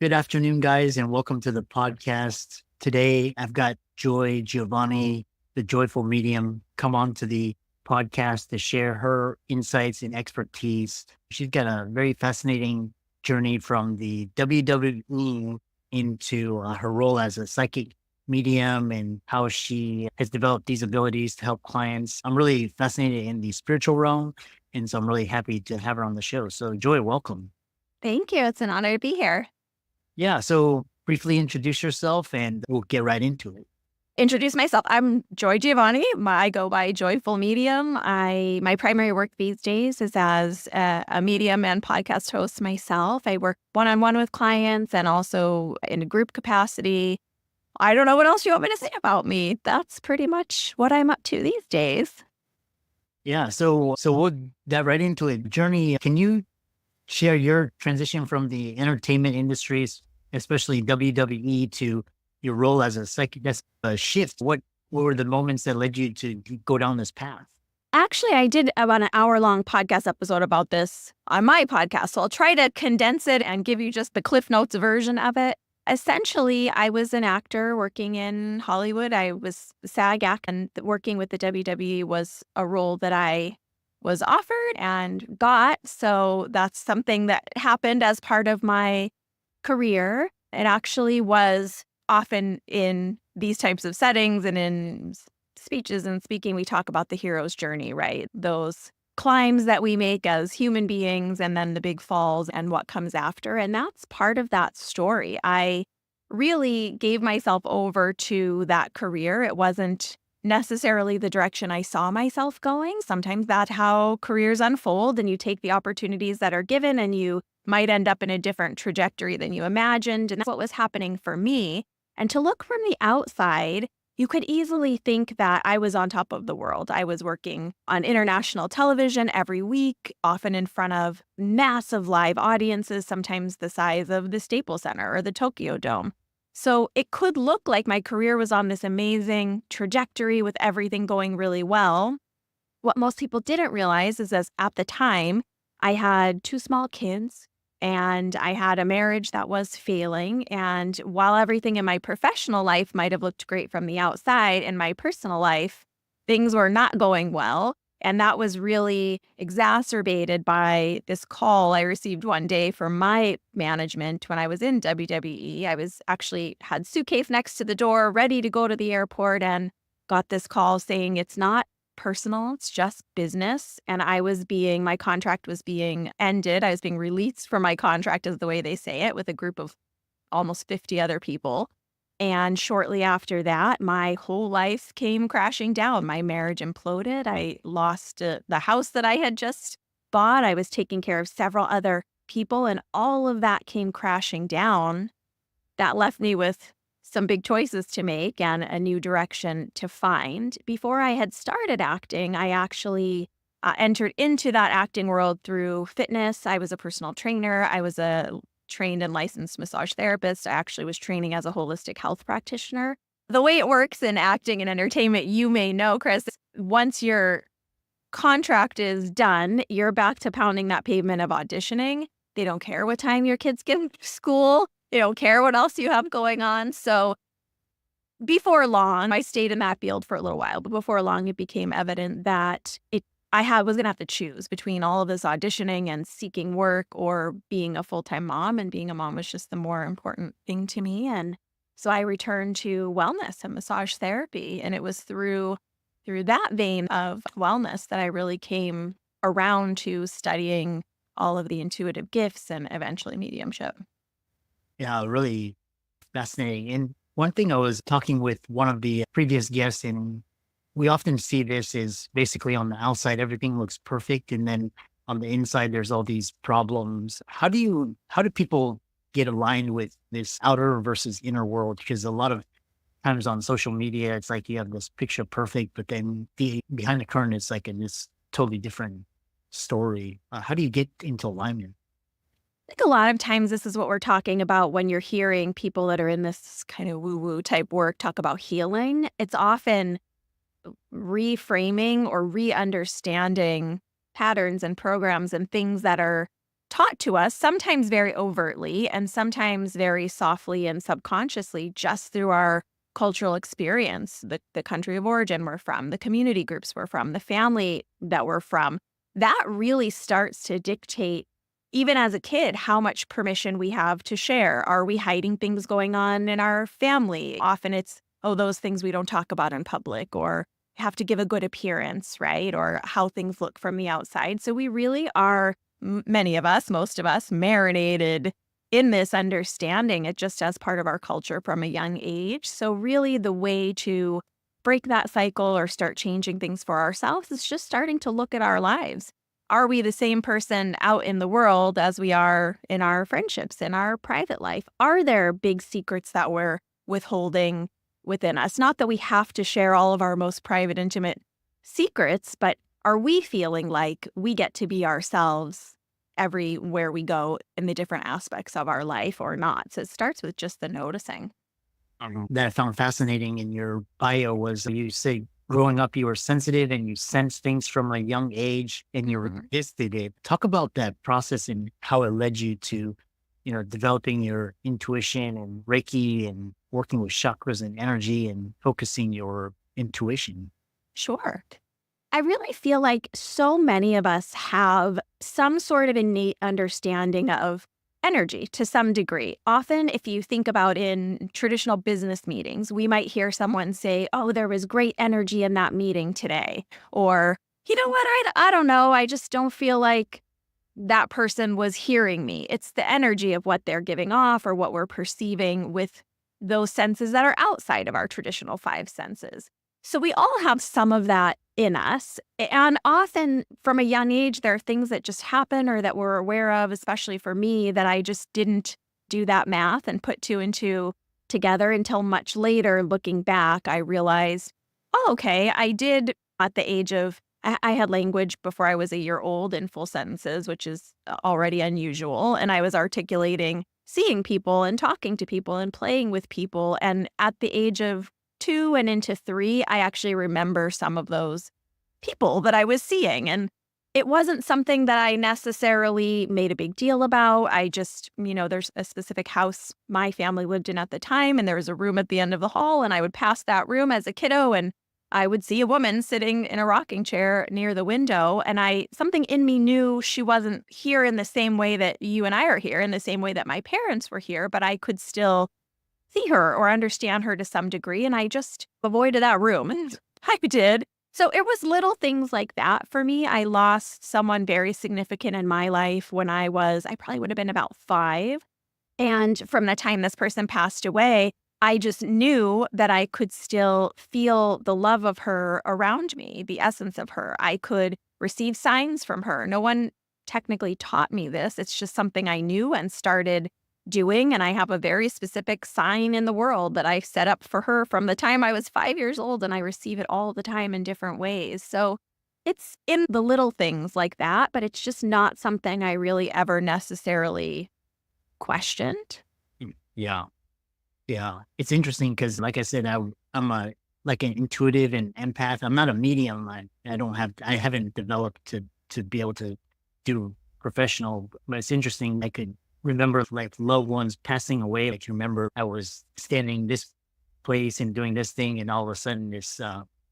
Good afternoon, guys, and welcome to the podcast. Today, I've got Joy Giovanni, the Joyful Medium, come on to the podcast to share her insights and expertise. She's got a very fascinating journey from the WWE into her role as a psychic medium and how she has developed these abilities to help clients. I'm really fascinated in the spiritual realm, and so I'm really happy to have her on the show. So, Joy, welcome. Thank you. It's an honor to be here. Yeah. So briefly introduce yourself and we'll get right into it. Introduce myself. I'm Joy Giovanni. I go by Joyful Medium. My primary work these days is as a medium and podcast host myself. I work one-on-one with clients and also in a group capacity. I don't know what else you want me to say about me. That's pretty much what I'm up to these days. Yeah. So we'll dive right into it. Journey, can you share your transition from the entertainment industries, especially WWE, to your role as a psychic? That's a shift. What were the moments that led you to go down this path? Actually, I did about an hour-long podcast episode about this on my podcast, so I'll try to condense it and give you just the Cliff Notes version of it. Essentially, I was an actor working in Hollywood. I was SAG act, and working with the WWE was a role that I was offered and got. So that's something that happened as part of my career. It actually was often in these types of settings and in speeches and speaking, we talk about the hero's journey, right? Those climbs that we make as human beings and then the big falls and what comes after. And that's part of that story. I really gave myself over to that career. It wasn't necessarily the direction I saw myself going. Sometimes that's how careers unfold and you take the opportunities that are given and you might end up in a different trajectory than you imagined. And that's what was happening for me. And to look from the outside, you could easily think that I was on top of the world. I was working on international television every week, often in front of massive live audiences, sometimes the size of the Staples Center or the Tokyo Dome. So it could look like my career was on this amazing trajectory with everything going really well. What most people didn't realize is that at the time, I had 2 small kids and I had a marriage that was failing. And while everything in my professional life might have looked great from the outside, in my personal life, things were not going well. And that was really exacerbated by this call I received one day from my management when I was in WWE. I was actually had suitcase next to the door, ready to go to the airport, and got this call saying it's not personal, it's just business. And my contract was being ended. I was being released from my contract, is the way they say it, with a group of almost 50 other people. And shortly after that, my whole life came crashing down. My marriage imploded. I lost the house that I had just bought. I was taking care of several other people, and all of that came crashing down. That left me with some big choices to make and a new direction to find. Before I had started acting, I actually entered into that acting world through fitness. I was a personal trainer. I was a trained and licensed massage therapist. I actually was training as a holistic health practitioner. The way it works in acting and entertainment, you may know, Chris, once your contract is done, you're back to pounding that pavement of auditioning. They don't care what time your kids get to school. They don't care what else you have going on. So before long, I stayed in that field for a little while, but before long, it became evident that was going to have to choose between all of this auditioning and seeking work or being a full-time mom, and being a mom was just the more important thing to me. And so I returned to wellness and massage therapy. And it was through that vein of wellness that I really came around to studying all of the intuitive gifts and eventually mediumship. Yeah, really fascinating. And one thing, I was talking with one of the previous guests, and we often see this is basically on the outside, everything looks perfect. And then on the inside, there's all these problems. How do people get aligned with this outer versus inner world? Because a lot of times on social media, it's like you have this picture perfect, but then behind the curtain, it's like this totally different story. How do you get into alignment? I think a lot of times this is what we're talking about when you're hearing people that are in this kind of woo-woo type work talk about healing. It's often reframing or re-understanding patterns and programs and things that are taught to us, sometimes very overtly and sometimes very softly and subconsciously, just through our cultural experience, the country of origin we're from, the community groups we're from, the family that we're from. That really starts to dictate, even as a kid, how much permission we have to share. Are we hiding things going on in our family? Often it's, oh, those things we don't talk about in public, or have to give a good appearance, right? Or how things look from the outside. So we really are, many of us, most of us, marinated in this understanding it just as part of our culture from a young age. So really the way to break that cycle or start changing things for ourselves is just starting to look at our lives. Are we the same person out in the world as we are in our friendships, in our private life? Are there big secrets that we're withholding within us? Not that we have to share all of our most private, intimate secrets, but are we feeling like we get to be ourselves everywhere we go in the different aspects of our life or not? So it starts with just the noticing. That I found fascinating in your bio was you say growing up you were sensitive and you sensed things from a young age and you resisted it. Talk about that process and how it led you to, developing your intuition and Reiki and working with chakras and energy and focusing your intuition. Sure. I really feel like so many of us have some sort of innate understanding of energy to some degree. Often, if you think about in traditional business meetings, we might hear someone say, oh, there was great energy in that meeting today. Or, you know what, I don't know. I just don't feel like that person was hearing me. It's the energy of what they're giving off or what we're perceiving with those senses that are outside of our traditional five senses. So we all have some of that in us. And often from a young age, there are things that just happen or that we're aware of, especially for me, that I just didn't do that math and put two and two together until much later. Looking back, I realized, oh, okay, I did at the age of, I had language before I was a year old in full sentences, which is already unusual. And I was articulating, seeing people and talking to people and playing with people. And at the age of 2 and into 3, I actually remember some of those people that I was seeing. And it wasn't something that I necessarily made a big deal about. I just, there's a specific house my family lived in at the time, and there was a room at the end of the hall, and I would pass that room as a kiddo, and I would see a woman sitting in a rocking chair near the window, and something in me knew she wasn't here in the same way that you and I are here, in the same way that my parents were here, but I could still see her or understand her to some degree, and I just avoided that room. And I did. So it was little things like that for me. I lost someone very significant in my life when I probably would have been about 5. And from the time this person passed away, I just knew that I could still feel the love of her around me, the essence of her. I could receive signs from her. No one technically taught me this. It's just something I knew and started doing. And I have a very specific sign in the world that I set up for her from the time I was 5 years old, and I receive it all the time in different ways. So it's in the little things like that, but it's just not something I really ever necessarily questioned. Yeah. Yeah. It's interesting because, like I said, I'm like an intuitive and empath. I'm not a medium. I haven't developed to be able to do professional, but it's interesting. I could remember like loved ones passing away. Like, you remember I was standing this place and doing this thing, and all of a sudden this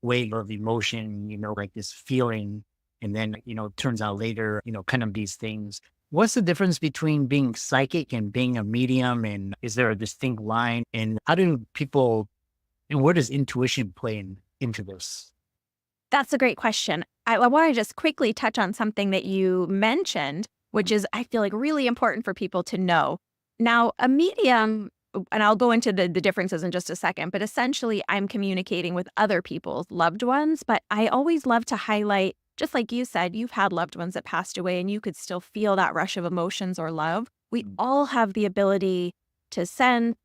wave of emotion, like this feeling. And then, it turns out later, kind of these things. What's the difference between being psychic and being a medium? And is there a distinct line? And how do people, and where does intuition play into this? That's a great question. I want to just quickly touch on something that you mentioned, which is, I feel like, really important for people to know. Now, a medium, and I'll go into the differences in just a second, but essentially I'm communicating with other people's loved ones. But I always love to highlight, just like you said, you've had loved ones that passed away and you could still feel that rush of emotions or love. We all have the ability to sense,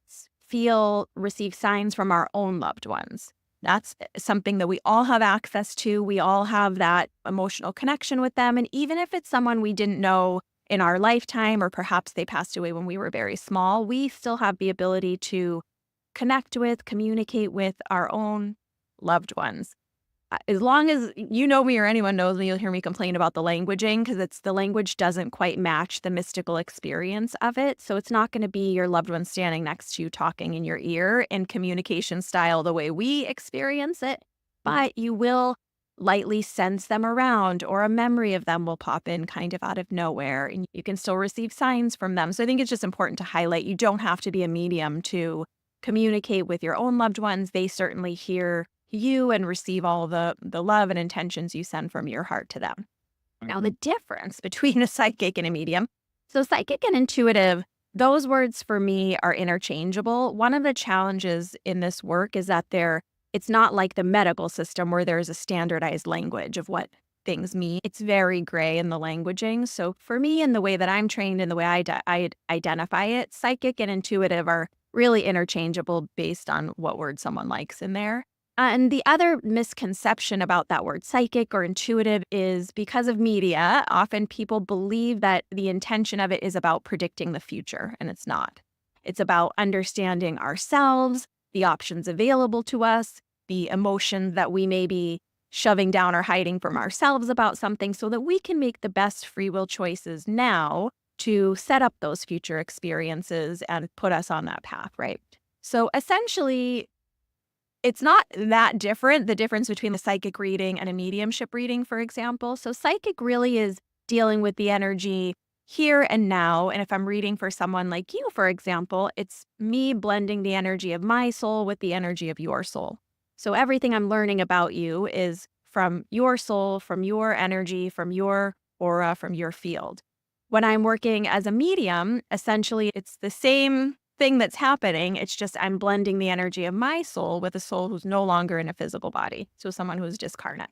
feel, receive signs from our own loved ones. That's something that we all have access to. We all have that emotional connection with them. And even if it's someone we didn't know in our lifetime, or perhaps they passed away when we were very small, we still have the ability to connect with, communicate with our own loved ones. as long as you know me or anyone knows me, you'll hear me complain about the languaging because the language doesn't quite match the mystical experience of it. So it's not going to be your loved one standing next to you talking in your ear in communication style the way we experience it, but you will lightly sense them around, or a memory of them will pop in kind of out of nowhere, and you can still receive signs from them. So I think it's just important to highlight you don't have to be a medium to communicate with your own loved ones. They certainly hear you and receive all the love and intentions you send from your heart to them. Now, the difference between a psychic and a medium. So psychic and intuitive, those words for me are interchangeable. One of the challenges in this work is that it's not like the medical system where there's a standardized language of what things mean. It's very gray in the languaging. So for me, in the way that I'm trained and the way I identify it, psychic and intuitive are really interchangeable based on what word someone likes in there. And the other misconception about that word psychic or intuitive is because of media, often people believe that the intention of it is about predicting the future, and it's not. It's about understanding ourselves, the options available to us, the emotions that we may be shoving down or hiding from ourselves about something so that we can make the best free will choices now to set up those future experiences and put us on that path, right? So essentially, it's not that different, the difference between a psychic reading and a mediumship reading, for example. So psychic really is dealing with the energy here and now. And if I'm reading for someone like you, for example, it's me blending the energy of my soul with the energy of your soul. So everything I'm learning about you is from your soul, from your energy, from your aura, from your field. When I'm working as a medium, essentially it's the same thing that's happening. It's just I'm blending the energy of my soul with a soul who's no longer in a physical body. So someone who's discarnate.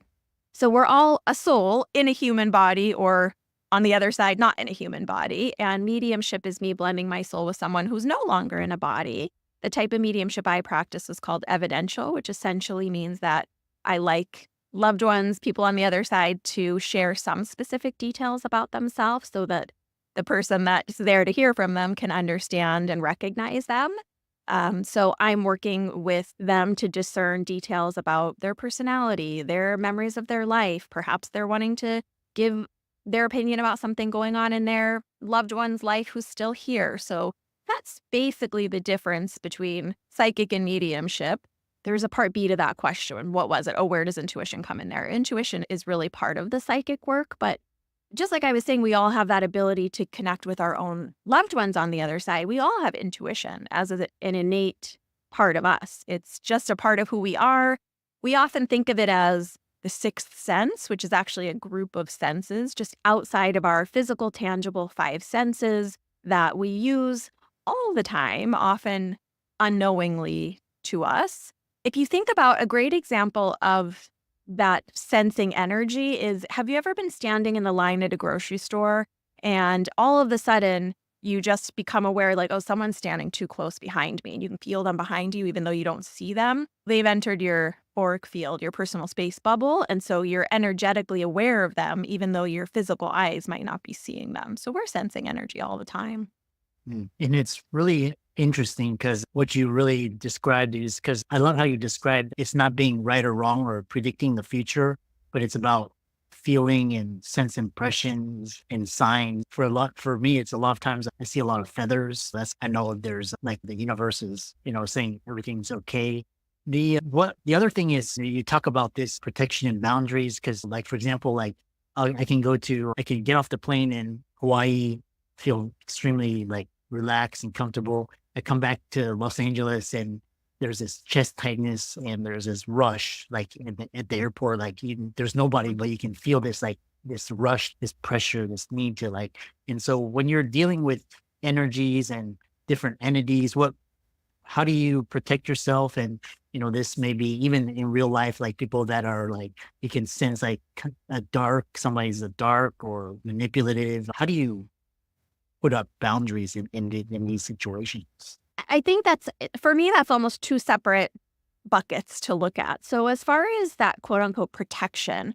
So we're all a soul in a human body, or on the other side, not in a human body. And mediumship is me blending my soul with someone who's no longer in a body. The type of mediumship I practice is called evidential, which essentially means that I like loved ones, people on the other side, to share some specific details about themselves so that the person that's there to hear from them can understand and recognize them. So I'm working with them to discern details about their personality, their memories of their life. Perhaps they're wanting to give their opinion about something going on in their loved one's life who's still here. So that's basically the difference between psychic and mediumship. There's a part B to that question. What was it? Oh, where does intuition come in there? Intuition is really part of the psychic work, but just like I was saying, we all have that ability to connect with our own loved ones on the other side. We all have intuition as an innate part of us. It's just a part of who we are. We often think of it as the sixth sense, which is actually a group of senses just outside of our physical, tangible five senses that we use all the time, often unknowingly to us. If you think about a great example of that sensing energy is, have you ever been standing in the line at a grocery store and all of a sudden you just become aware, like, oh, someone's standing too close behind me, and you can feel them behind you even though you don't see them? They've entered your auric field, your personal space bubble, and so you're energetically aware of them even though your physical eyes might not be seeing them. So we're sensing energy all the time. And it's really interesting because what you really described is, because I love how you described it's not being right or wrong or predicting the future, but it's about feeling and sense impressions and signs. For me, it's a lot of times I see a lot of feathers. I know there's like the universe is, saying everything's okay. The other thing is you talk about this protection and boundaries because, like, for example, like I can get off the plane in Hawaii, feel extremely like relaxed and comfortable. I come back to Los Angeles and there's this chest tightness and there's this rush, like at the airport, like there's nobody, but you can feel this, like this rush, this pressure, this need to like, and so when you're dealing with energies and different entities, how do you protect yourself? And, this may be even in real life, like people that are like, you can sense like somebody's a dark or manipulative. How do you put up boundaries in these situations? I think for me, that's almost two separate buckets to look at. So as far as that quote unquote protection,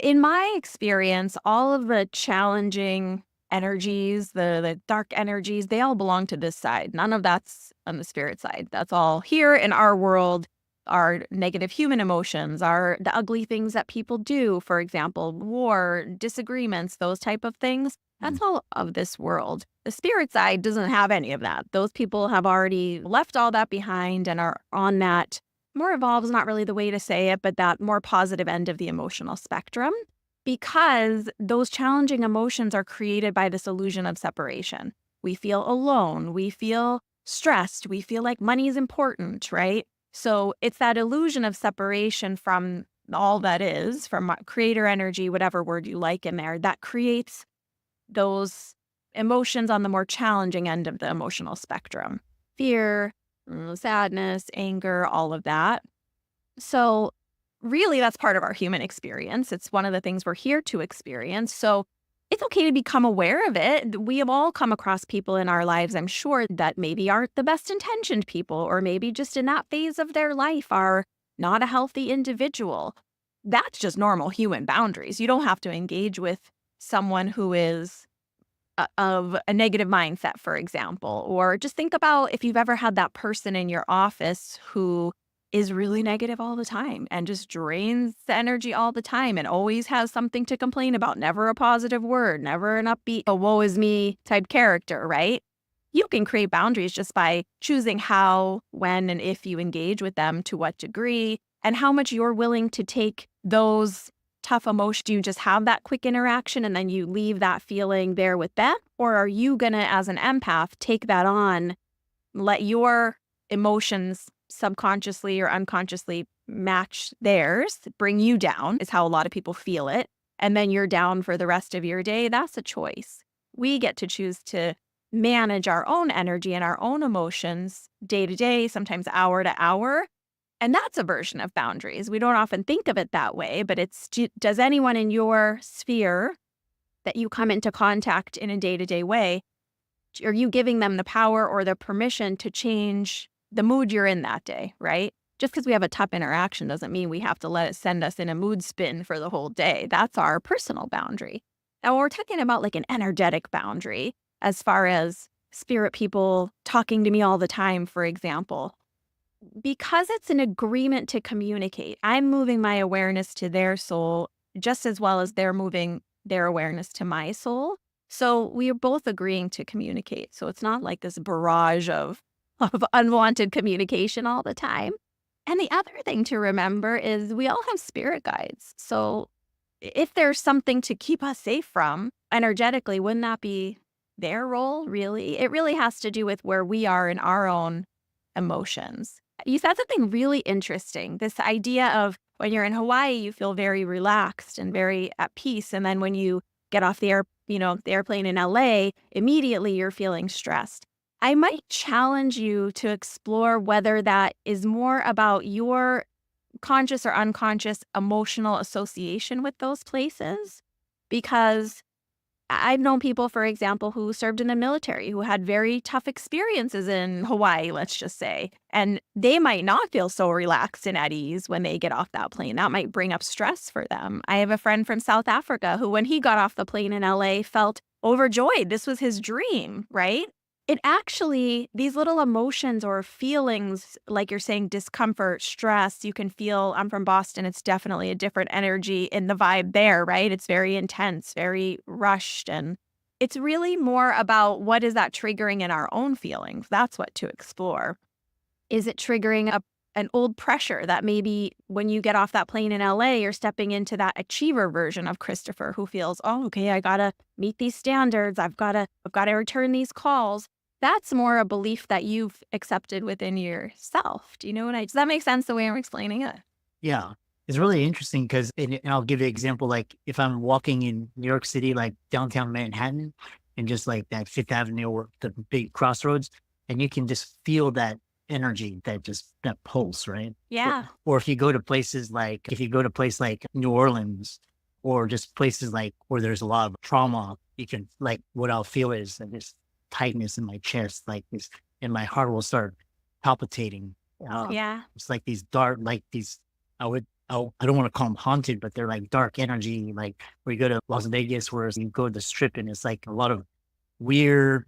in my experience, all of the challenging energies, the dark energies, they all belong to this side. None of that's on the spirit side. That's all here in our world. our negative human emotions, our the ugly things that people do, for example, war, disagreements, those type of things. That's all of this world. The spirit side doesn't have any of that. Those people have already left all that behind and are on that more evolved is not really the way to say it, but that more positive end of the emotional spectrum, because those challenging emotions are created by this illusion of separation. We feel alone. We feel stressed. We feel like money is important, right? So it's that illusion of separation from all that is, from creator energy, whatever word you like in there, that creates those emotions on the more challenging end of the emotional spectrum. Fear, sadness, anger, all of that. So really, that's part of our human experience. It's one of the things we're here to experience. So it's okay to become aware of it. We have all come across people in our lives, I'm sure, that maybe aren't the best intentioned people, or maybe just in that phase of their life are not a healthy individual. That's just normal human boundaries. You don't have to engage with someone who is of a negative mindset, for example, or just think about if you've ever had that person in your office who is really negative all the time and just drains the energy all the time and always has something to complain about, never a positive word, never an upbeat, a woe is me type character, right? You can create boundaries just by choosing how, when, and if you engage with them, to what degree, and how much you're willing to take those tough emotions. Do you just have that quick interaction and then you leave that feeling there with them? Or are you going to, as an empath, take that on, let your emotions subconsciously or unconsciously match theirs, bring you down, is how a lot of people feel it, and then you're down for the rest of your day? That's a choice. We get to choose to manage our own energy and our own emotions day to day, sometimes hour to hour. And that's a version of boundaries. We don't often think of it that way, but it's, does anyone in your sphere that you come into contact in a day-to-day way, are you giving them the power or the permission to change the mood you're in that day, right? Just because we have a tough interaction doesn't mean we have to let it send us in a mood spin for the whole day. That's our personal boundary. Now, when we're talking about like an energetic boundary, as far as spirit people talking to me all the time, for example, because it's an agreement to communicate, I'm moving my awareness to their soul just as well as they're moving their awareness to my soul. So we are both agreeing to communicate. So it's not like this barrage of unwanted communication all the time. And the other thing to remember is we all have spirit guides. So if there's something to keep us safe from energetically, wouldn't that be their role, really? It really has to do with where we are in our own emotions. You said something really interesting, this idea of when you're in Hawaii, you feel very relaxed and very at peace. And then when you get off the airplane in LA, immediately you're feeling stressed. I might challenge you to explore whether that is more about your conscious or unconscious emotional association with those places, because I've known people, for example, who served in the military who had very tough experiences in Hawaii, let's just say, and they might not feel so relaxed and at ease when they get off that plane. That might bring up stress for them. I have a friend from South Africa who, when he got off the plane in LA, felt overjoyed. This was his dream, right? It actually, these little emotions or feelings, like you're saying, discomfort, stress, you can feel, I'm from Boston, it's definitely a different energy in the vibe there, right? It's very intense, very rushed. And it's really more about what is that triggering in our own feelings. That's what to explore. Is it triggering an old pressure that maybe when you get off that plane in LA, you're stepping into that achiever version of Christopher who feels, oh, okay, I gotta meet these standards. I've gotta return these calls. That's more a belief that you've accepted within yourself. Do you know does that make sense the way I'm explaining it? Yeah. It's really interesting because, and I'll give you an example, like if I'm walking in New York City, like downtown Manhattan, and just like that Fifth Avenue or the big crossroads, and you can just feel that energy, that pulse, right? Yeah. Or if you go to places like, if you go to place like New Orleans, or just places like where there's a lot of trauma, you can, like, what I'll feel is this tightness in my chest, like this, and my heart will start palpitating. Yeah. It's like these dark, like these, I don't want to call them haunted, but they're like dark energy, like where you go to Las Vegas, where you go to the strip and it's like a lot of weird,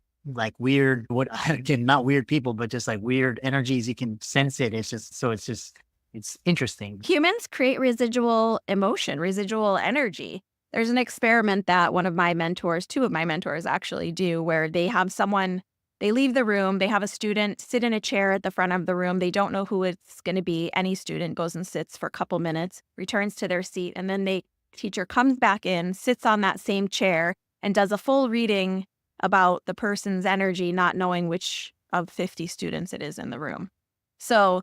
what, again, not weird people, but just like weird energies. You can sense it. It's just, so it's just, It's interesting. Humans create residual emotion, residual energy. There's an experiment that one of my mentors, two of my mentors actually do, where they have someone, they leave the room, they have a student sit in a chair at the front of the room. They don't know who it's going to be. Any student goes and sits for a couple minutes, returns to their seat, and then the teacher comes back in, sits on that same chair, and does a full reading about the person's energy, not knowing which of 50 students it is in the room. So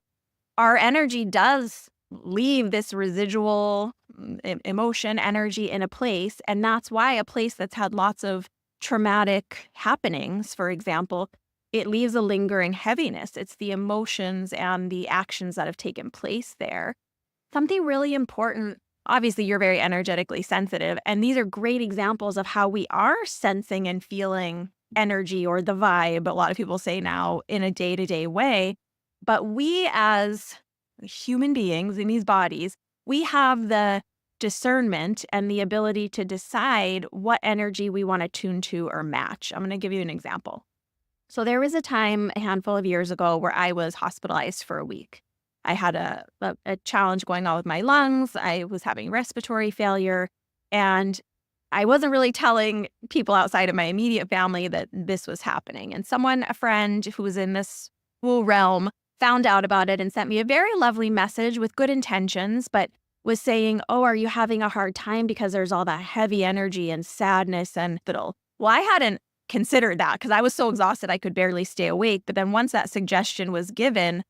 our energy does leave this residual emotion, energy in a place. And that's why a place that's had lots of traumatic happenings, for example, it leaves a lingering heaviness. It's the emotions and the actions that have taken place there. Something really important. Obviously, you're very energetically sensitive, and these are great examples of how we are sensing and feeling energy, or the vibe, a lot of people say now, in a day-to-day way. But we as human beings in these bodies, we have the discernment and the ability to decide what energy we want to tune to or match. I'm going to give you an example. So there was a time a handful of years ago where I was hospitalized for a week. I had a challenge going on with my lungs. I was having respiratory failure, and I wasn't really telling people outside of my immediate family that this was happening. And someone, a friend who was in this woo realm, found out about it and sent me a very lovely message with good intentions, but was saying, "Oh, are you having a hard time because there's all that heavy energy and sadness and fiddle?" Well, I hadn't considered that because I was so exhausted I could barely stay awake. But then once that suggestion was given,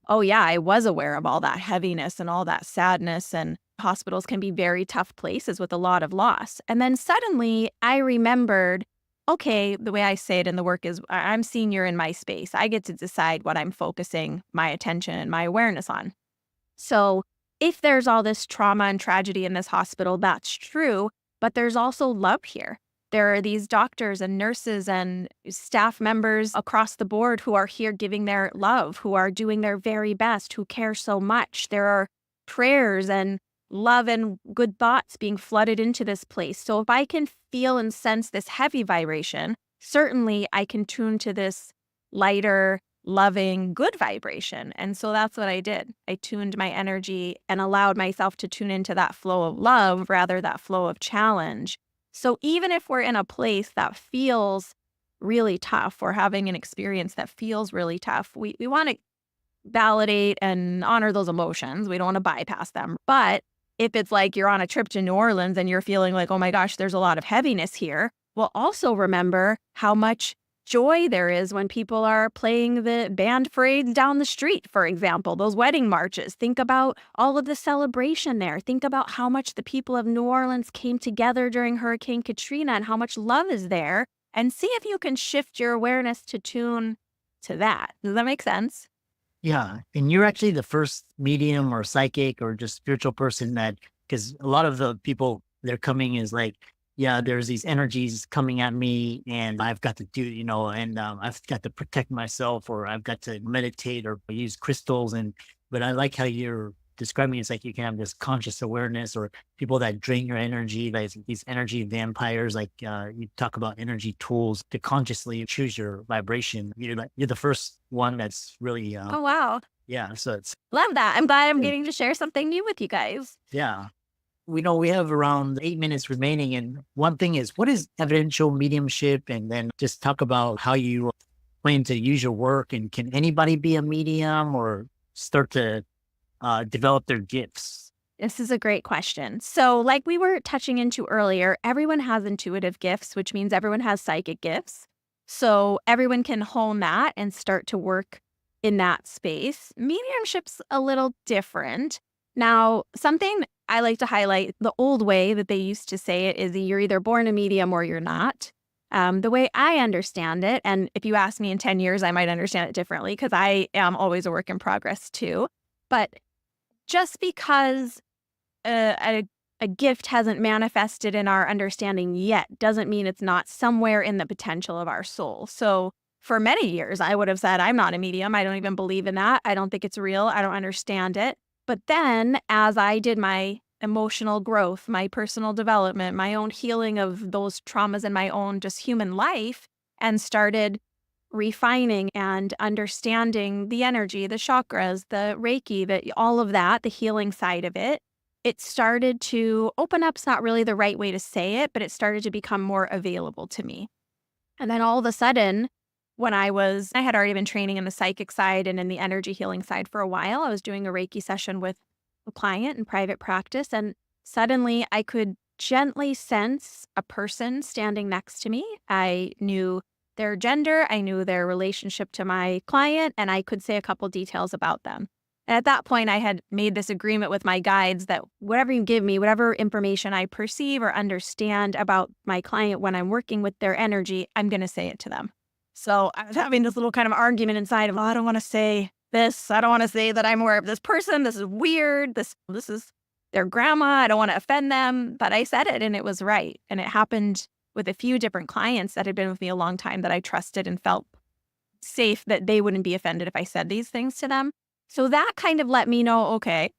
oh yeah, I was aware of all that heaviness and all that sadness, and hospitals can be very tough places with a lot of loss. And then suddenly I remembered, okay, the way I say it in the work is I'm senior in my space. I get to decide what I'm focusing my attention and my awareness on. So if there's all this trauma and tragedy in this hospital, that's true, but there's also love here. There are these doctors and nurses and staff members across the board who are here giving their love, who are doing their very best, who care so much. There are prayers and love and good thoughts being flooded into this place. So if I can feel and sense this heavy vibration, certainly I can tune to this lighter, loving, good vibration. And so that's what I did. I tuned my energy and allowed myself to tune into that flow of love, rather that flow of challenge. So even if we're in a place that feels really tough, or having an experience that feels really tough, we want to validate and honor those emotions. We don't want to bypass them. But if it's like you're on a trip to New Orleans and you're feeling like, oh my gosh, there's a lot of heaviness here, well, also remember how much joy there is when people are playing the band parades down the street, for example, those wedding marches. Think about all of the celebration there. Think about how much the people of New Orleans came together during Hurricane Katrina and how much love is there. And see if you can shift your awareness to tune to that. Does that make sense? Yeah. And you're actually the first medium or psychic or just spiritual person that, because a lot of the people they're coming is like, yeah, there's these energies coming at me and I've got to do, and I've got to protect myself, or I've got to meditate or use crystals. But I like how you're describing it's like you can have this conscious awareness, or people that drain your energy, like these energy vampires, like you talk about energy tools to consciously choose your vibration. You're the first one that's really, Oh, wow. yeah. So it's, Love that. I'm glad I'm getting to share something new with you guys. yeah. We know we have around 8 minutes remaining. And one thing is, what is evidential mediumship? And then just talk about how you plan to use your work. And can anybody be a medium or start to develop their gifts? This is a great question. So like we were touching into earlier, everyone has intuitive gifts, which means everyone has psychic gifts. So everyone can hone that and start to work in that space. Mediumship's a little different. Now, something I like to highlight, the old way that they used to say it is you're either born a medium or you're not. The way I understand it, and if you ask me in 10 years, I might understand it differently because I am always a work in progress too. But just because a gift hasn't manifested in our understanding yet doesn't mean it's not somewhere in the potential of our soul. So for many years, I would have said, I'm not a medium. I don't even believe in that. I don't think it's real. I don't understand it. But then as I did my emotional growth, my personal development, my own healing of those traumas in my own just human life, and started refining and understanding the energy, the chakras, the Reiki, all of that, the healing side of it, it started to open up. It's not really the right way to say it, but it started to become more available to me. And then all of a sudden, I had already been training in the psychic side and in the energy healing side for a while. I was doing a Reiki session with a client in private practice, and suddenly I could gently sense a person standing next to me. I knew their gender, I knew their relationship to my client, and I could say a couple details about them. And at that point, I had made this agreement with my guides that whatever you give me, whatever information I perceive or understand about my client when I'm working with their energy, I'm going to say it to them. So I was having this little kind of argument inside of, oh, I don't want to say this. I don't want to say that I'm aware of this person. This is weird. This is their grandma. I don't want to offend them. But I said it and it was right. And it happened with a few different clients that had been with me a long time that I trusted and felt safe that they wouldn't be offended if I said these things to them. So that kind of let me know, okay,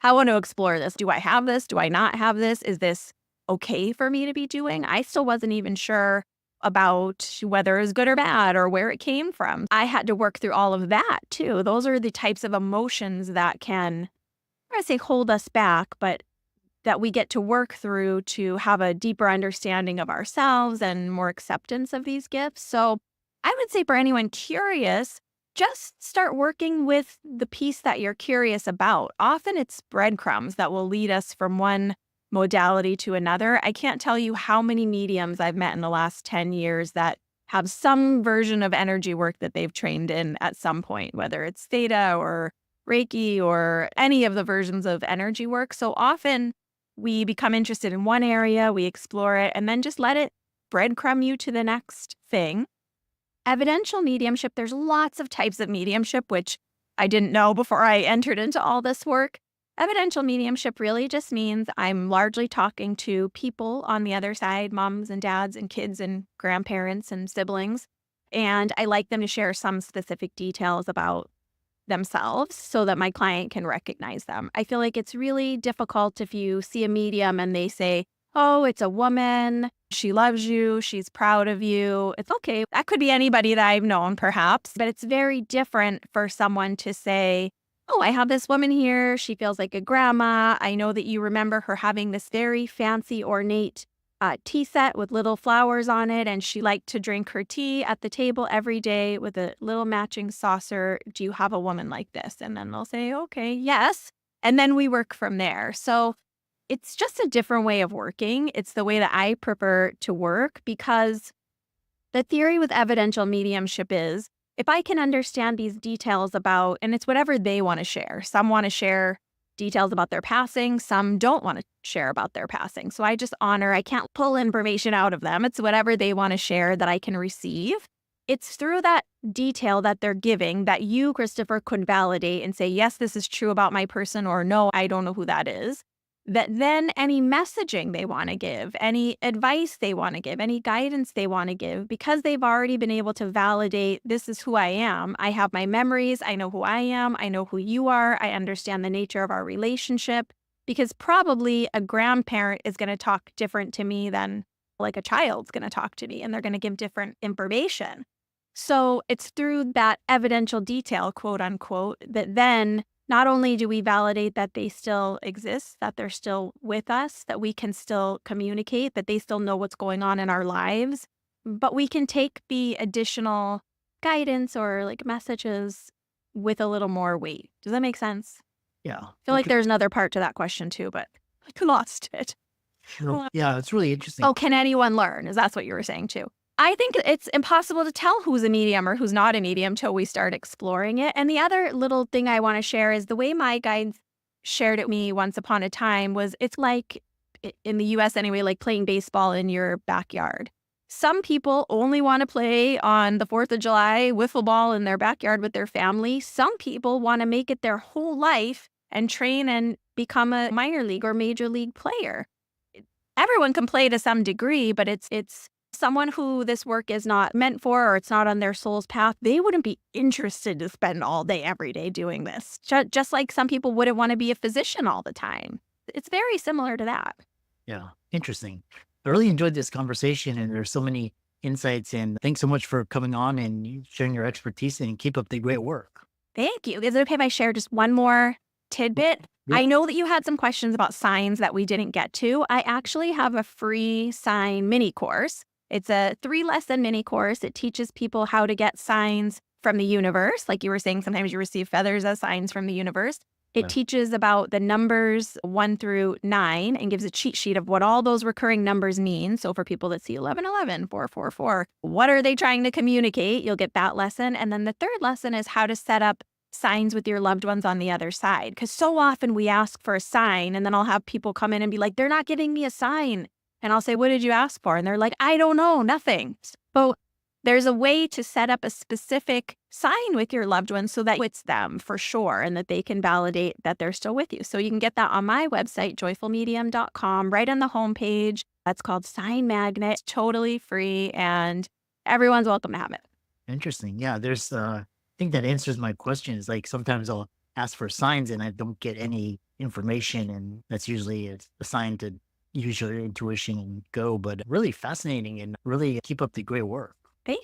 I want to explore this. Do I have this? Do I not have this? Is this okay for me to be doing? I still wasn't even sure about whether it was good or bad or where it came from. I had to work through all of that too. Those are the types of emotions that can, I say hold us back, but that we get to work through to have a deeper understanding of ourselves and more acceptance of these gifts. So I would say for anyone curious, just start working with the piece that you're curious about. Often it's breadcrumbs that will lead us from one modality to another. I can't tell you how many mediums I've met in the last 10 years that have some version of energy work that they've trained in at some point, whether it's theta or Reiki or any of the versions of energy work. So often we become interested in one area, we explore it, and then just let it breadcrumb you to the next thing. Evidential mediumship, there's lots of types of mediumship, which I didn't know before I entered into all this work. Evidential mediumship really just means I'm largely talking to people on the other side, moms and dads and kids and grandparents and siblings, and I like them to share some specific details about themselves so that my client can recognize them. I feel like it's really difficult if you see a medium and they say, oh, it's a woman, she loves you, she's proud of you. It's okay. That could be anybody that I've known perhaps, but it's very different for someone to say, oh, I have this woman here. She feels like a grandma. I know that you remember her having this very fancy, ornate tea set with little flowers on it, and she liked to drink her tea at the table every day with a little matching saucer. Do you have a woman like this? And then they'll say, okay, yes. And then we work from there. So it's just a different way of working. It's the way that I prefer to work because the theory with evidential mediumship is if I can understand these details about, and it's whatever they want to share. Some want to share details about their passing. Some don't want to share about their passing. So I just honor, I can't pull information out of them. It's whatever they want to share that I can receive. It's through that detail that they're giving that you, Christopher, could validate and say, yes, this is true about my person, or no, I don't know who that is. That then any messaging they want to give, any advice they want to give, any guidance they want to give, because they've already been able to validate, this is who I am. I have my memories. I know who I am. I know who you are. I understand the nature of our relationship, because probably a grandparent is going to talk different to me than like a child's going to talk to me, and they're going to give different information. So it's through that evidential detail, quote unquote, that then not only do we validate that they still exist, that they're still with us, that we can still communicate, that they still know what's going on in our lives, but we can take the additional guidance or like messages with a little more weight. Does that make sense? Yeah. I feel like there's another part to that question too, but I lost it. Yeah, it's really interesting. Oh, can anyone learn? Is that what you were saying too? I think it's impossible to tell who's a medium or who's not a medium till we start exploring it. And the other little thing I want to share is the way my guides shared it with me once upon a time was it's like, in the US anyway, like playing baseball in your backyard. Some people only want to play on the 4th of July wiffle ball in their backyard with their family. Some people want to make it their whole life and train and become a minor league or major league player. Everyone can play to some degree, but it's someone who this work is not meant for or it's not on their soul's path. They wouldn't be interested to spend all day, every day doing this. Just like some people wouldn't want to be a physician all the time. It's very similar to that. Yeah, interesting. I really enjoyed this conversation, and there's so many insights. And thanks so much for coming on and sharing your expertise, and keep up the great work. Thank you. Is it okay if I share just one more tidbit? Yeah. I know that you had some questions about signs that we didn't get to. I actually have a free sign mini course. It's a 3-lesson mini course. It teaches people how to get signs from the universe. Like you were saying, sometimes you receive feathers as signs from the universe. It Right. teaches about the numbers 1 through 9 and gives a cheat sheet of what all those recurring numbers mean. So for people that see 1111, 444, what are they trying to communicate? You'll get that lesson. And then the third lesson is how to set up signs with your loved ones on the other side. Because so often we ask for a sign, and then I'll have people come in and be like, they're not giving me a sign. And I'll say, what did you ask for? And they're like, I don't know, nothing. So there's a way to set up a specific sign with your loved ones so that it's them for sure, and that they can validate that they're still with you. So you can get that on my website, joyfulmedium.com, right on the homepage. That's called Sign Magnet. It's totally free, and everyone's welcome to have it. Interesting. Yeah. I think that answers my question. Is like sometimes I'll ask for signs and I don't get any information. And that's usually a sign to use your intuition and go. But really fascinating, and really keep up the great work. Thank